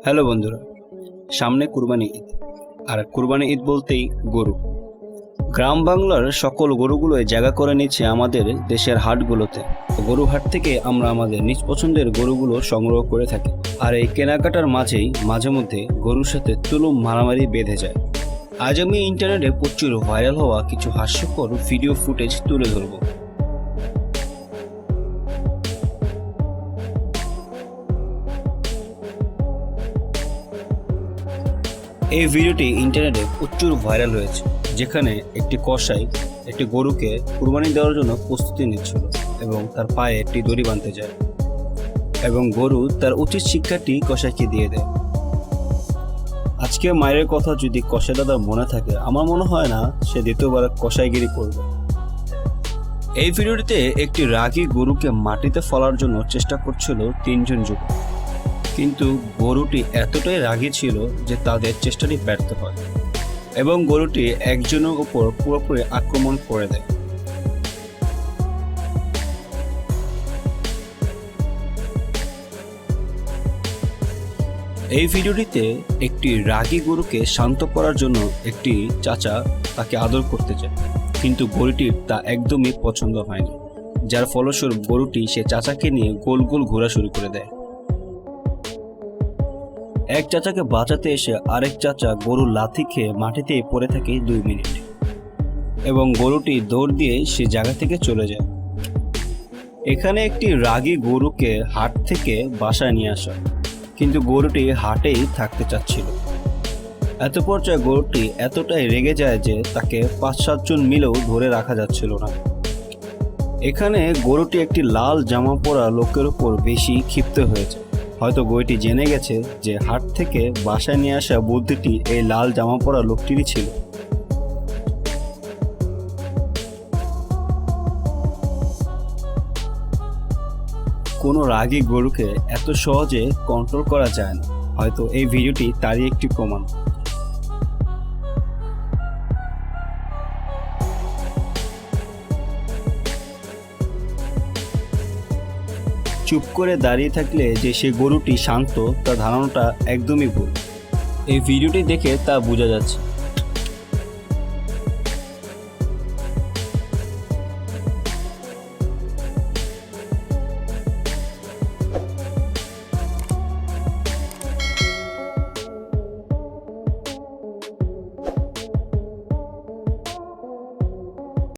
Hello বন্ধুরা, সামনে কুরবানি ঈদ। আর কুরবানি ঈদ বলতেই গরু। গ্রাম বাংলার সকল গরুগুলোই জায়গা করে নিচ্ছে আমাদের দেশের হাটগুলোতে। গরু হাট থেকে আমরা আমাদের নিজ পছন্দের গরুগুলো সংগ্রহ করে থাকি। আর এই কেনাকাটার মাঝেই মাঝে মধ্যে গরুর সাথে তুলুম মারামারি বেঁধে যায়। আজ আমি ইন্টারনেটে প্রচুর ভাইরাল হওয়া কিছু হাস্যকর ভিডিও ফুটেজ তুলে ধরব। এই ভিডিওটি ইন্টারনেটে প্রচুর ভাইরাল হয়েছে, যেখানে একটি কসাই একটি গরুকে কুরবানি দেওয়ার জন্য প্রস্তুতি নিচ্ছিল এবং তার পায়ে একটি দড়ি বাঁধতে যায় এবং গরু তার উচিত শিক্ষাটি কসাইকে দিয়ে দেয়। আজকে মায়ের কথা যদি কসাই দাদার মনে থাকে, আমার মনে হয় না সে দ্বিতীয়বার কসাইগিরি করবে। এই ভিডিওটিতে একটি রাগী গরুকে মাটিতে ফেলার জন্য চেষ্টা করছিল তিনজন যুবক, কিন্তু গরুটি এতটাই রাগী ছিল যে তাদের চেষ্টাটি ব্যর্থ হয় এবং গরুটি একজনের উপর পুরোপুরি আক্রমণ করে দেয়। এই ভিডিওটিতে একটি রাগী গরুকে শান্ত করার জন্য একটি চাচা তাকে আদর করতে চায়, কিন্তু গরুটির তা একদমই পছন্দ হয়নি, যার ফলস্বরূপ গরুটি সে চাচাকে নিয়ে গোল গোল ঘোরা শুরু করে দেয়। এক চাচাকে বাঁচাতে এসে আরেক চাচা গরুর লাথি খেয়ে মাটিতে পড়ে থাকে 2 মিনিট এবং গরুটি দৌড় দিয়ে সে জায়গা থেকে চলে যায়। এখানে একটি রাগী গরুকে হাট থেকে বাসায় নিয়ে আসা, কিন্তু গরুটি হাটেই থাকতে চাচ্ছিল। এত পর্যায়ে গরুটি এতটাই রেগে যায় যে তাকে 5-7 জন মিলেও ধরে রাখা যাচ্ছিল না। এখানে গরুটি একটি লাল জামা পরা লোকের উপর বেশি ক্ষিপ্ত হয়েছে। হয়তো গরুটি জেনে গেছে যে হাট থেকে বাসায় নিয়ে আসা বুদ্ধিটি এই লাল জামা পরা লোকটিরই ছিল। কোনো রাগী গরুকে এত সহজে কন্ট্রোল করা যায় না। হয়তো এই ভিডিওটি তারই একটি প্রমাণ। চুপ করে দাঁড়িয়ে থাকলে যে সে গরুটি শান্ত, তার ধারণাটা একদমই ভুল। এই ভিডিওটি দেখে তা বোঝা যাচ্ছে।